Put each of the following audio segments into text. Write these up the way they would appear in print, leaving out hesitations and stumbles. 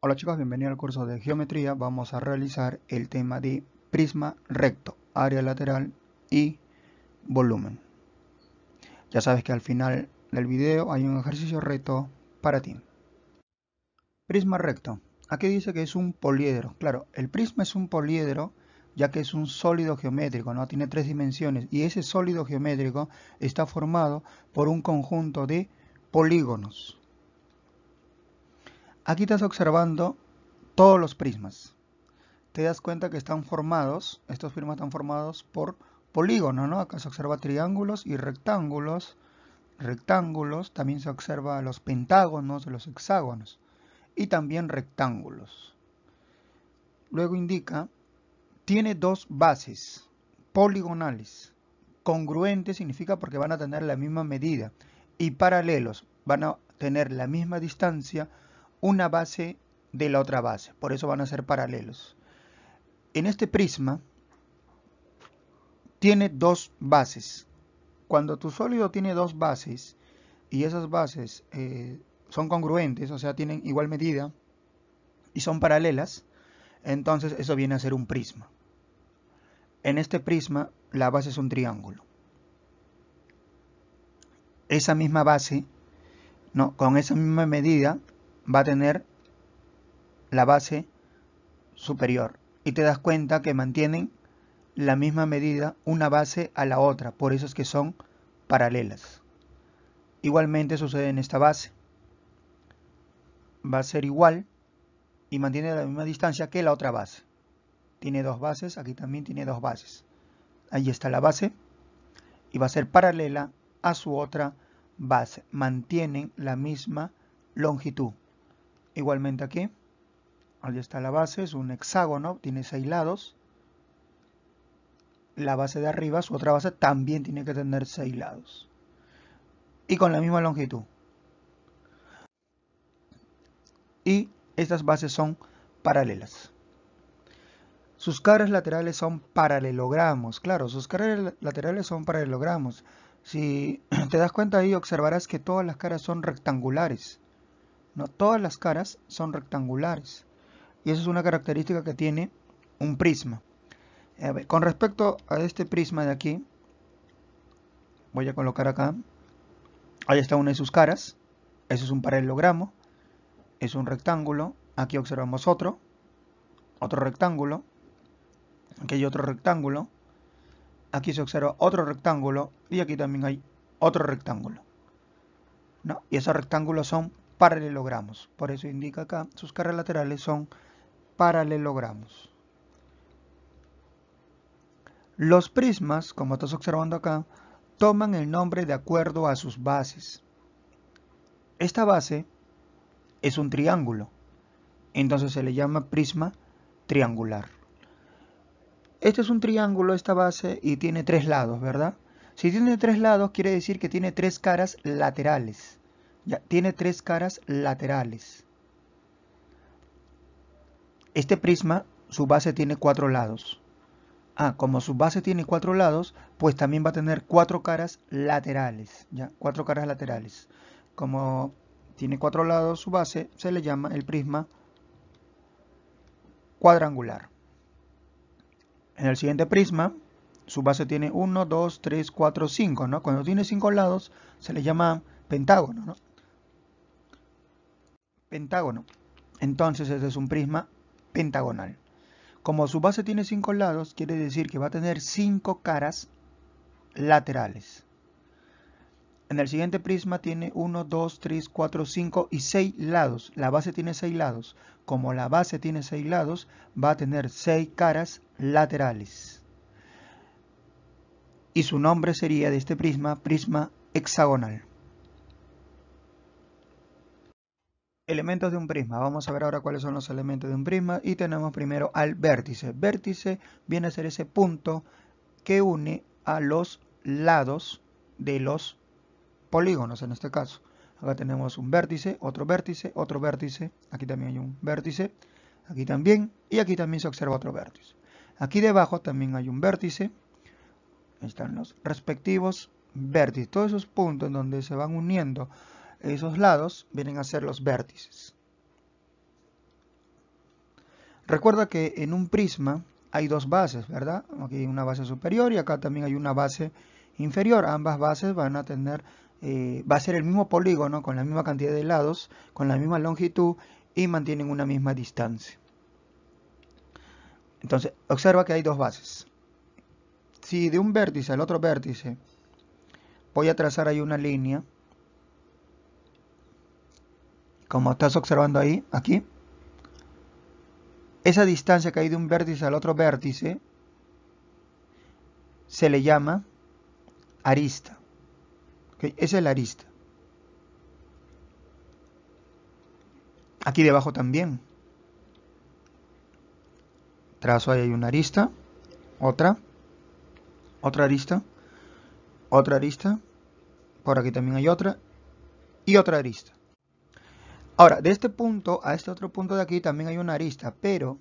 Hola chicos, bienvenidos al curso de geometría. Vamos a realizar el tema de prisma recto, área lateral y volumen. Ya sabes que al final del video hay un ejercicio reto para ti. Prisma recto. Aquí dice que es un poliedro. Claro, el prisma es un poliedro ya que es un sólido geométrico, ¿no? Tiene tres dimensiones y ese sólido geométrico está formado por un conjunto de polígonos. Aquí estás observando todos los prismas. Te das cuenta que estos prismas están formados por polígonos, ¿no? Acá se observa triángulos y rectángulos, también se observa los pentágonos, los hexágonos y también rectángulos. Luego indica, tiene dos bases poligonales. Congruentes significa porque van a tener la misma medida y paralelos van a tener la misma distancia una base de la otra base, por eso van a ser paralelos. En este prisma tiene dos bases. Cuando tu sólido tiene dos bases y esas bases son congruentes, o sea, tienen igual medida y son paralelas, entonces eso viene a ser un prisma. En este prisma la base es un triángulo. Esa misma base, no, con esa misma medida va a tener la base superior. Y te das cuenta que mantienen la misma medida una base a la otra, por eso es que son paralelas. Igualmente sucede en esta base. Va a ser igual y mantiene la misma distancia que la otra base. Tiene dos bases, aquí también tiene dos bases. Ahí está la base y va a ser paralela a su otra base. Mantienen la misma longitud. Igualmente aquí, ahí está la base, es un hexágono, tiene 6 lados. La base de arriba, su otra base, también tiene que tener 6 lados. Y con la misma longitud. Y estas bases son paralelas. Sus caras laterales son paralelogramos. Claro, sus caras laterales son paralelogramos. Si te das cuenta ahí, observarás que todas las caras son rectangulares. No, todas las caras son rectangulares. Y esa es una característica que tiene un prisma. A ver, con respecto a este prisma de aquí, voy a colocar acá. Ahí está una de sus caras. Eso es un paralelogramo. Es un rectángulo. Aquí observamos otro rectángulo. Aquí hay otro rectángulo. Aquí se observa otro rectángulo y aquí también hay otro rectángulo, ¿no? Y esos rectángulos son paralelogramos. Por eso indica acá, sus caras laterales son paralelogramos. Los prismas, como estás observando acá, toman el nombre de acuerdo a sus bases. Esta base es un triángulo, entonces se le llama prisma triangular. Este es un triángulo, esta base, y tiene 3 lados, ¿verdad? Si tiene 3 lados, quiere decir que tiene 3 caras laterales. Ya, tiene 3 caras laterales. Este prisma, su base tiene 4 lados. Como su base tiene 4 lados, pues también va a tener 4 caras laterales. ¿Ya? 4 caras laterales. Como tiene 4 lados su base, se le llama el prisma cuadrangular. En el siguiente prisma, su base tiene 1, 2, 3, 4, 5, ¿no? Cuando tiene 5 lados, se le llama pentágono, ¿no? Pentágono. Entonces, este es un prisma pentagonal. Como su base tiene 5 lados, quiere decir que va a tener 5 caras laterales. En el siguiente prisma tiene 1, 2, 3, 4, 5 y 6 lados. La base tiene 6 lados. Como la base tiene 6 lados, va a tener 6 caras laterales. Y su nombre sería de este prisma, prisma hexagonal. Elementos de un prisma. Vamos a ver ahora cuáles son los elementos de un prisma. Y tenemos primero al vértice. Vértice viene a ser ese punto que une a los lados de los polígonos en este caso. Acá tenemos un vértice, otro vértice, otro vértice. Aquí también hay un vértice. Aquí también. Y aquí también se observa otro vértice. Aquí debajo también hay un vértice. Ahí están los respectivos vértices. Todos esos puntos en donde se van uniendo esos lados vienen a ser los vértices. Recuerda que en un prisma hay dos bases, ¿verdad? Aquí hay una base superior y acá también hay una base inferior. Ambas bases van a tener, va a ser el mismo polígono con la misma cantidad de lados, con la misma longitud y mantienen una misma distancia. Entonces, observa que hay dos bases. Si de un vértice al otro vértice voy a trazar ahí una línea, como estás observando ahí, aquí, esa distancia que hay de un vértice al otro vértice se le llama arista. ¿Okay? Esa es la arista. Aquí debajo también. Trazo ahí hay una arista, otra arista, otra arista, por aquí también hay otra y otra arista. Ahora, de este punto a este otro punto de aquí también hay una arista, pero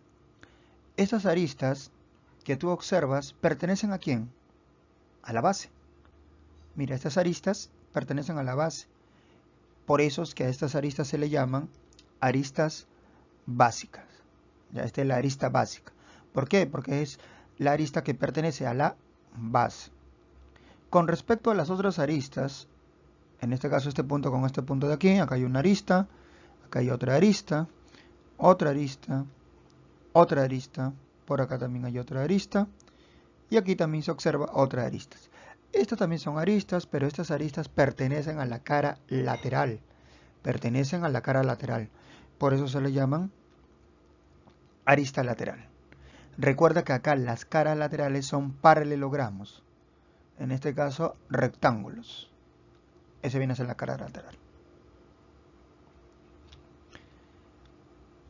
estas aristas que tú observas pertenecen ¿a quién? A la base. Mira, estas aristas pertenecen a la base. Por eso es que a estas aristas se le llaman aristas básicas. Ya, esta es la arista básica. ¿Por qué? Porque es la arista que pertenece a la base. Con respecto a las otras aristas, en este caso este punto con este punto de aquí, acá hay una arista, acá hay otra arista, otra arista, otra arista, por acá también hay otra arista, y aquí también se observa otra arista. Estas también son aristas, pero estas aristas pertenecen a la cara lateral. Pertenecen a la cara lateral. Por eso se le llaman arista lateral. Recuerda que acá las caras laterales son paralelogramos. En este caso, rectángulos. Ese viene a ser la cara lateral.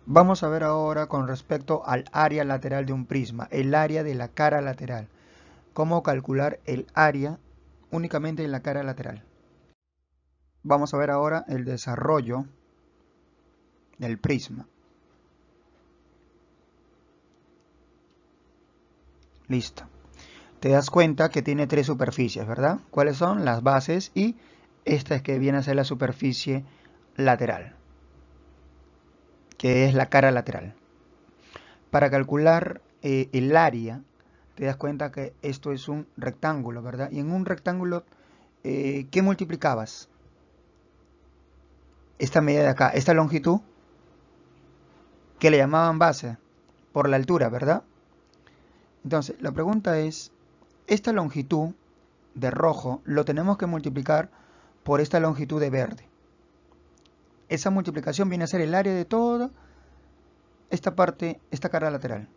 Vamos a ver ahora con respecto al área lateral de un prisma, el área de la cara lateral. Cómo calcular el área únicamente en la cara lateral. Vamos a ver ahora el desarrollo del prisma. Listo. Te das cuenta que tiene tres superficies, ¿verdad? ¿Cuáles son? Las bases y esta es que viene a ser la superficie lateral, que es la cara lateral. Para calcular el área, te das cuenta que esto es un rectángulo, ¿verdad? Y en un rectángulo, ¿qué multiplicabas? Esta medida de acá, esta longitud, que le llamaban base, por la altura, ¿verdad? Entonces, la pregunta es, esta longitud de rojo lo tenemos que multiplicar por esta longitud de verde. Esa multiplicación viene a ser el área de toda esta parte, esta cara lateral.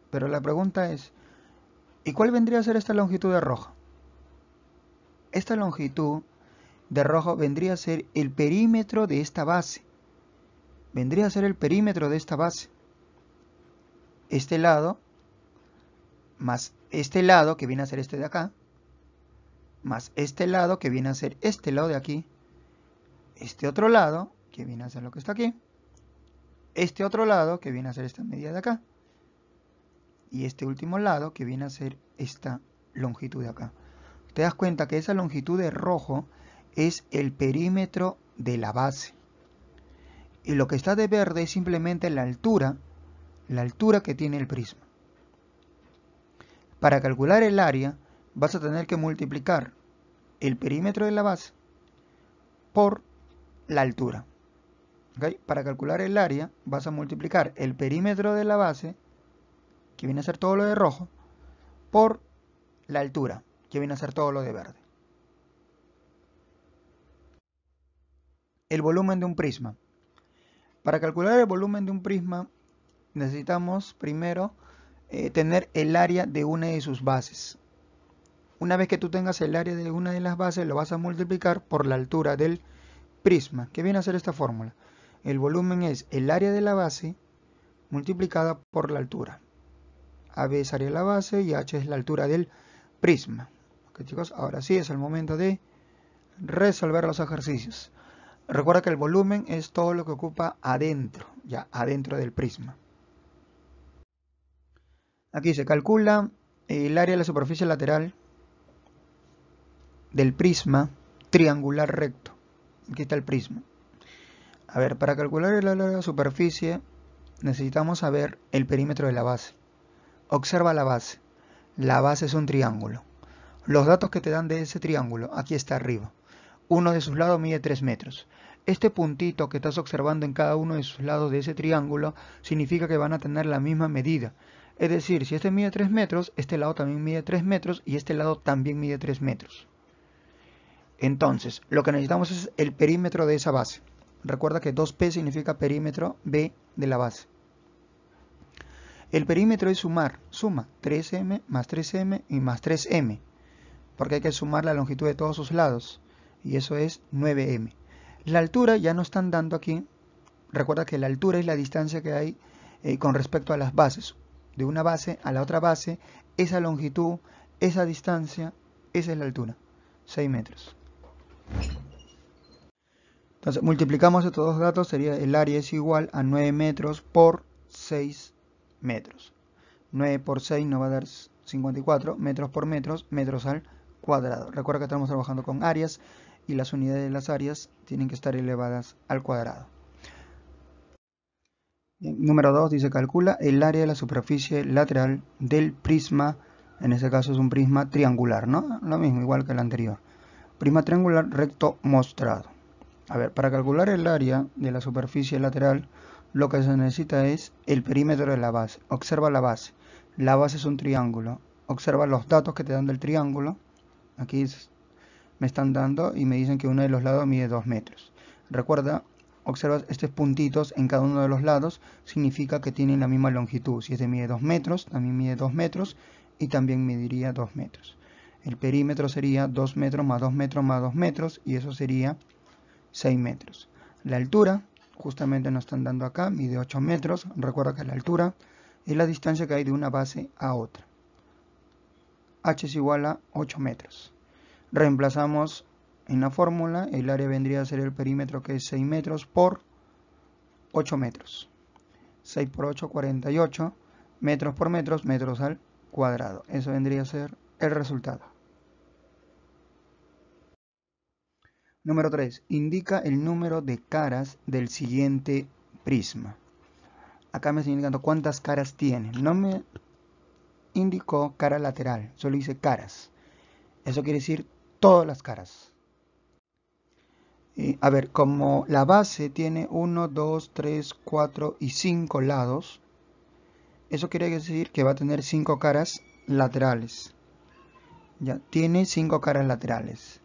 Pero la pregunta es, ¿y cuál vendría a ser esta longitud de rojo? Esta longitud de rojo vendría a ser el perímetro de esta base. Vendría a ser el perímetro de esta base. Este lado, más este lado, que viene a ser este de acá, más este lado, que viene a ser este lado de aquí, este otro lado, que viene a ser lo que está aquí, este otro lado, que viene a ser esta medida de acá, y este último lado, que viene a ser esta longitud de acá. Te das cuenta que esa longitud de rojo es el perímetro de la base. Y lo que está de verde es simplemente la altura que tiene el prisma. Para calcular el área, vas a tener que multiplicar el perímetro de la base por la altura. ¿Okay? Para calcular el área, vas a multiplicar el perímetro de la base, que viene a ser todo lo de rojo, por la altura, que viene a ser todo lo de verde. El volumen de un prisma. Para calcular el volumen de un prisma, necesitamos primero tener el área de una de sus bases. Una vez que tú tengas el área de una de las bases, lo vas a multiplicar por la altura del prisma, que viene a ser esta fórmula. El volumen es el área de la base multiplicada por la altura. AB es área de la base y H es la altura del prisma. Ok, chicos, ahora sí es el momento de resolver los ejercicios. Recuerda que el volumen es todo lo que ocupa adentro, ya adentro del prisma. Aquí se calcula el área de la superficie lateral del prisma triangular recto. Aquí está el prisma. A ver, para calcular el área de la superficie necesitamos saber el perímetro de la base. Observa la base. La base es un triángulo. Los datos que te dan de ese triángulo, aquí está arriba. Uno de sus lados mide 3 metros. Este puntito que estás observando en cada uno de sus lados de ese triángulo significa que van a tener la misma medida. Es decir, si este mide 3 metros, este lado también mide 3 metros y este lado también mide 3 metros. Entonces, lo que necesitamos es el perímetro de esa base. Recuerda que 2P significa perímetro B de la base. El perímetro es suma 3M más 3M y más 3M, porque hay que sumar la longitud de todos sus lados, y eso es 9M. La altura ya nos están dando aquí. Recuerda que la altura es la distancia que hay con respecto a las bases. De una base a la otra base, esa longitud, esa distancia, esa es la altura, 6 metros. Entonces multiplicamos estos dos datos, sería el área es igual a 9 metros por 6 metros. 9 por 6 nos va a dar 54 metros por metros, metros al cuadrado. Recuerda que estamos trabajando con áreas y las unidades de las áreas tienen que estar elevadas al cuadrado. Número 2 dice calcula el área de la superficie lateral del prisma, en este caso es un prisma triangular, ¿no? Lo mismo, igual que el anterior. Prisma triangular recto mostrado. A ver, para calcular el área de la superficie lateral, lo que se necesita es el perímetro de la base. Observa la base. La base es un triángulo. Observa los datos que te dan del triángulo. Aquí me están dando y me dicen que uno de los lados mide 2 metros. Recuerda, observa estos puntitos en cada uno de los lados, significa que tienen la misma longitud. Si este mide 2 metros, también mide 2 metros y también mediría 2 metros. El perímetro sería 2 metros más 2 metros más 2 metros y eso sería 6 metros. La altura, justamente nos están dando acá, mide 8 metros. Recuerda que la altura es la distancia que hay de una base a otra. H es igual a 8 metros. Reemplazamos en la fórmula, el área vendría a ser el perímetro que es 6 metros por 8 metros. 6 por 8, 48 metros por metros, metros al cuadrado. Eso vendría a ser el resultado. Número 3. Indica el número de caras del siguiente prisma. Acá me está indicando cuántas caras tiene. No me indicó cara lateral, solo dice caras. Eso quiere decir todas las caras. A ver, como la base tiene 1, 2, 3, 4 y 5 lados, eso quiere decir que va a tener 5 caras laterales. Ya, tiene 5 caras laterales.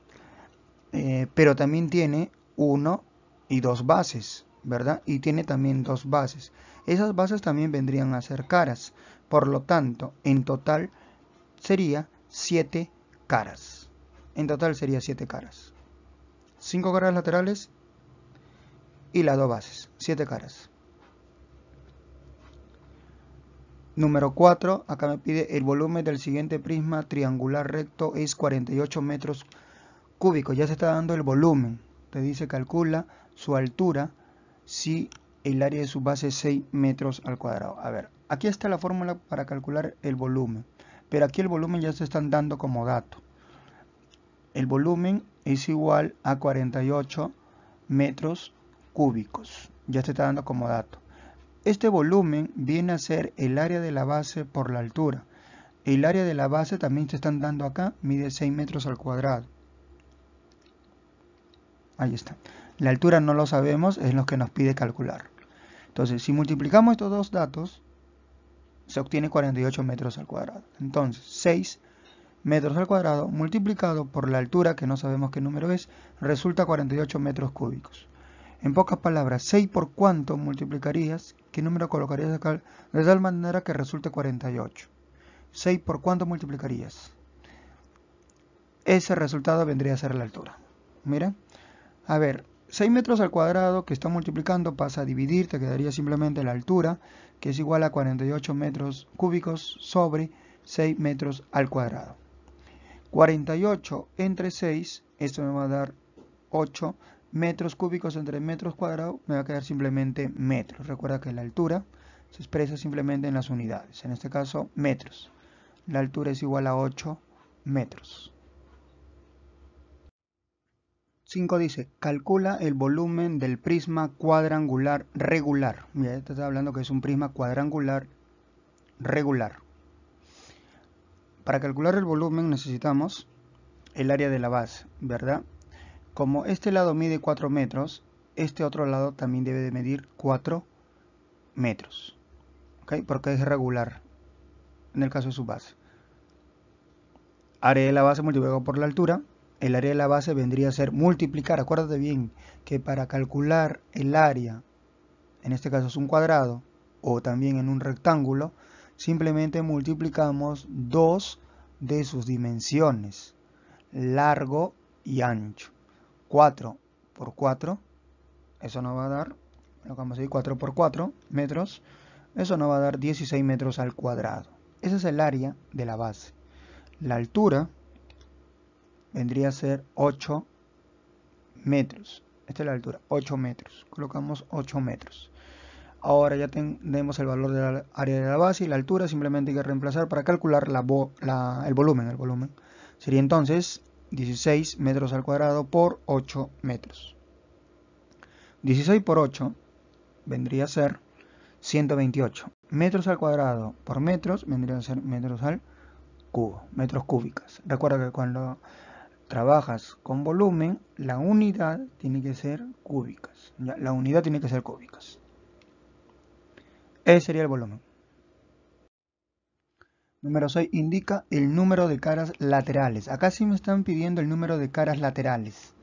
Pero también tiene 1 y 2 bases, ¿verdad? Y tiene también 2 bases. Esas bases también vendrían a ser caras. Por lo tanto, en total sería 7 caras. En total sería 7 caras. 5 caras laterales y las 2 bases. 7 caras. Número 4. Acá me pide el volumen del siguiente prisma triangular recto es 48 metros cúbicos. Ya se está dando el volumen. Te dice calcula su altura si el área de su base es 6 metros al cuadrado. A ver, aquí está la fórmula para calcular el volumen. Pero aquí el volumen ya se están dando como dato. El volumen es igual a 48 metros cúbicos. Ya se está dando como dato. Este volumen viene a ser el área de la base por la altura. El área de la base también se están dando acá, mide 6 metros al cuadrado. Ahí está. La altura no lo sabemos, es lo que nos pide calcular. Entonces, si multiplicamos estos dos datos, se obtiene 48 metros al cuadrado. Entonces, 6 metros al cuadrado multiplicado por la altura, que no sabemos qué número es, resulta 48 metros cúbicos. En pocas palabras, 6 por cuánto multiplicarías, qué número colocarías acá, de tal manera que resulte 48. 6 por cuánto multiplicarías. Ese resultado vendría a ser la altura. Mira, a ver, 6 metros al cuadrado que está multiplicando pasa a dividir, te quedaría simplemente la altura, que es igual a 48 metros cúbicos sobre 6 metros al cuadrado. 48 entre 6, esto me va a dar 8 metros cúbicos entre metros cuadrados, me va a quedar simplemente metros. Recuerda que la altura se expresa simplemente en las unidades, en este caso metros. La altura es igual a 8 metros. 5 dice, calcula el volumen del prisma cuadrangular regular. Mira, te está hablando que es un prisma cuadrangular regular. Para calcular el volumen necesitamos el área de la base, ¿verdad? Como este lado mide 4 metros, este otro lado también debe de medir 4 metros. ¿Ok? Porque es regular en el caso de su base. Área de la base multiplicado por la altura. El área de la base vendría a ser multiplicar. Acuérdate bien que para calcular el área, en este caso es un cuadrado, o también en un rectángulo, simplemente multiplicamos dos de sus dimensiones, largo y ancho. 4 por 4, eso nos va a dar, lo que vamos a decir, 4 por 4 metros, eso nos va a dar 16 metros al cuadrado. Ese es el área de la base. La altura vendría a ser 8 metros. Esta es la altura, 8 metros. Colocamos 8 metros. Ahora ya tenemos el valor del área de la base y la altura. Simplemente hay que reemplazar para calcular el volumen. El volumen sería entonces 16 metros al cuadrado por 8 metros. 16 por 8 vendría a ser 128. Metros al cuadrado por metros vendría a ser metros al cubo, metros cúbicas. Recuerda que cuando trabajas con volumen, la unidad tiene que ser cúbicas. ¿Ya? La unidad tiene que ser cúbicas. Ese sería el volumen. Número 6 indica el número de caras laterales. Acá sí me están pidiendo el número de caras laterales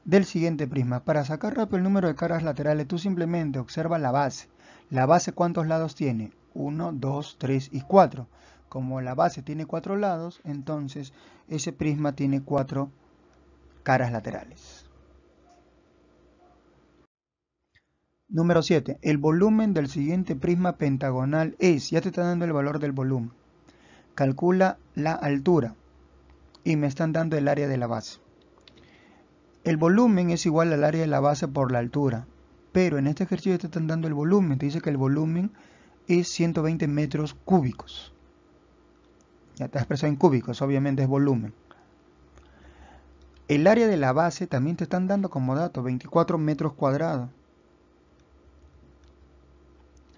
del siguiente prisma. Para sacar rápido el número de caras laterales, tú simplemente observa la base. La base, ¿cuántos lados tiene? 1, 2, 3 y 4. Como la base tiene 4 lados, entonces ese prisma tiene 4 caras laterales. Número 7. El volumen del siguiente prisma pentagonal es, ya te está dando el valor del volumen. Calcula la altura y me están dando el área de la base. El volumen es igual al área de la base por la altura, pero en este ejercicio te están dando el volumen. Te dice que el volumen es 120 metros cúbicos. Ya está expresado en cúbicos, obviamente es volumen. El área de la base también te están dando como dato 24 metros cuadrados.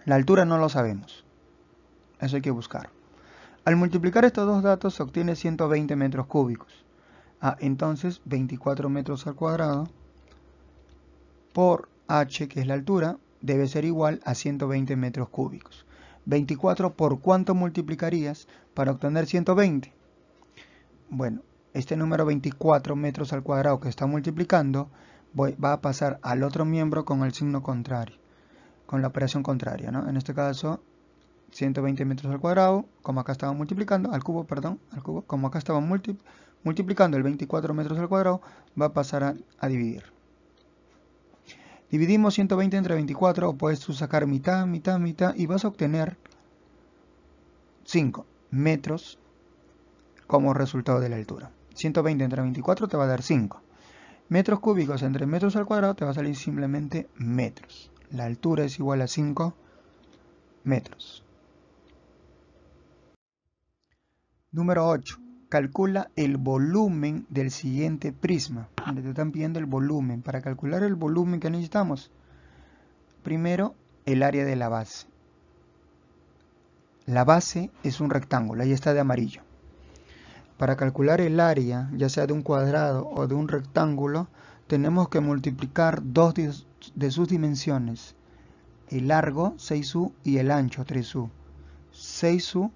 La altura no lo sabemos. Eso hay que buscar. Al multiplicar estos dos datos se obtiene 120 metros cúbicos. Entonces 24 metros al cuadrado por h, que es la altura, debe ser igual a 120 metros cúbicos. 24 por ¿cuánto multiplicarías para obtener 120? Bueno, este número 24 metros al cuadrado que está multiplicando va a pasar al otro miembro con el signo contrario, con la operación contraria, ¿no? En este caso 120 metros al cuadrado, como acá estaba multiplicando, al cubo, como acá estaba multiplicando el 24 metros al cuadrado, va a pasar a dividir. Dividimos 120 entre 24, o puedes tú sacar mitad, mitad, mitad, y vas a obtener 5 metros como resultado de la altura. 120 entre 24 te va a dar 5. Metros cúbicos entre metros al cuadrado te va a salir simplemente metros. La altura es igual a 5 metros. Número 8. Calcula el volumen del siguiente prisma. Te están pidiendo el volumen. Para calcular el volumen que necesitamos, primero el área de la base. La base es un rectángulo, ahí está de amarillo. Para calcular el área, ya sea de un cuadrado o de un rectángulo, tenemos que multiplicar dos de sus dimensiones. El largo, 6u, y el ancho, 3u. 6u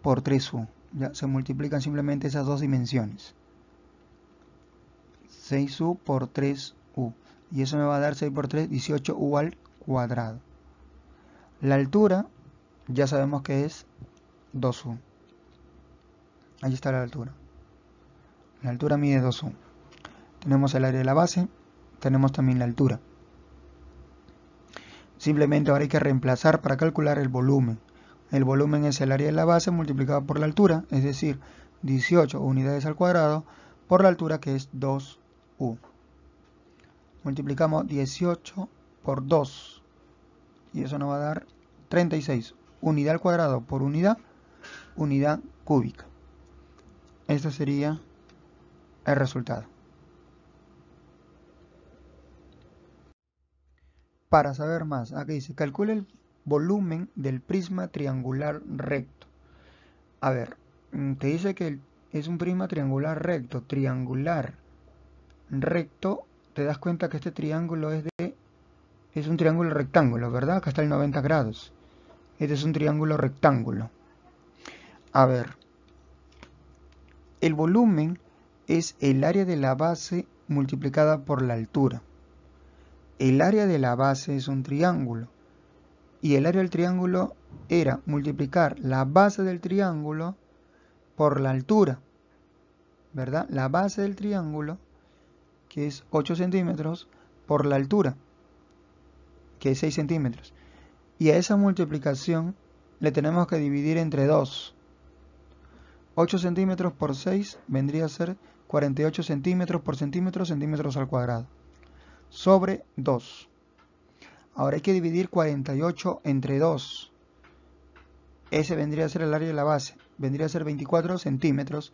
por 3u. Ya se multiplican simplemente esas dos dimensiones. 6u por 3u. Y eso me va a dar 6 por 3, 18u al cuadrado. La altura, ya sabemos que es 2u. Ahí está la altura. La altura mide 2u. Tenemos el área de la base, tenemos también la altura. Simplemente ahora hay que reemplazar para calcular el volumen. El volumen es el área de la base multiplicado por la altura, es decir, 18 unidades al cuadrado por la altura, que es 2u. Multiplicamos 18 por 2 y eso nos va a dar 36. Unidad al cuadrado por unidad cúbica. Este sería el resultado. Para saber más, aquí dice, calcula el volumen del prisma triangular recto. A ver, te dice que es un prisma triangular recto. Triangular recto, te das cuenta que este triángulo es un triángulo rectángulo, ¿verdad? Acá está el 90 grados. Este es un triángulo rectángulo. A ver, el volumen es el área de la base multiplicada por la altura. El área de la base es un triángulo. Y el área del triángulo era multiplicar la base del triángulo por la altura, ¿verdad? La base del triángulo, que es 8 centímetros, por la altura, que es 6 centímetros. Y a esa multiplicación le tenemos que dividir entre 2. 8 centímetros por 6 vendría a ser 48 centímetros por centímetro, centímetros al cuadrado, sobre 2. Ahora hay que dividir 48 entre 2. Ese vendría a ser el área de la base. Vendría a ser 24 centímetros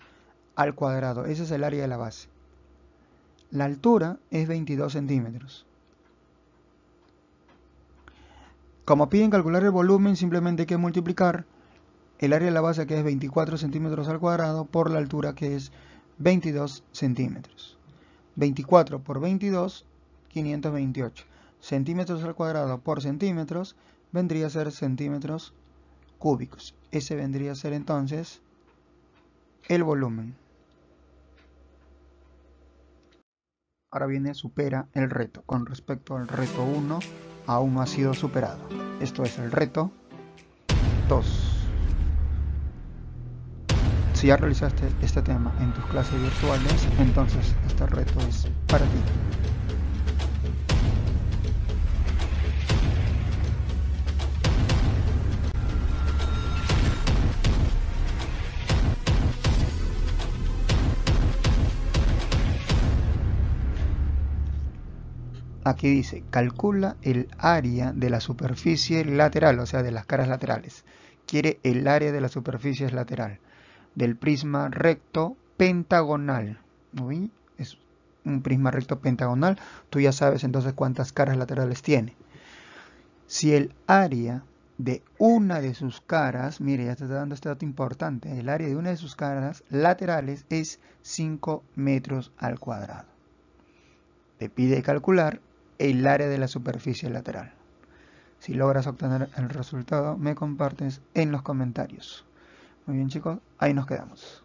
al cuadrado. Ese es el área de la base. La altura es 22 centímetros. Como piden calcular el volumen, simplemente hay que multiplicar el área de la base, que es 24 centímetros al cuadrado, por la altura, que es 22 centímetros. 24 por 22, 528. Centímetros al cuadrado por centímetros vendría a ser centímetros cúbicos. Ese vendría a ser entonces el volumen. Ahora viene supera el reto. Con respecto al reto 1, aún no ha sido superado. Esto es el reto 2. Si ya realizaste este tema en tus clases virtuales, entonces este reto es para ti. Aquí dice, calcula el área de la superficie lateral, o sea, de las caras laterales. Quiere el área de la superficie lateral del prisma recto pentagonal. ¿Sí? Es un prisma recto pentagonal. Tú ya sabes entonces cuántas caras laterales tiene. Si el área de una de sus caras, mire, ya te está dando este dato importante, el área de una de sus caras laterales es 5 metros al cuadrado. Te pide calcular el área de la superficie lateral. Si logras obtener el resultado, me compartes en los comentarios. Muy bien, chicos, ahí nos quedamos.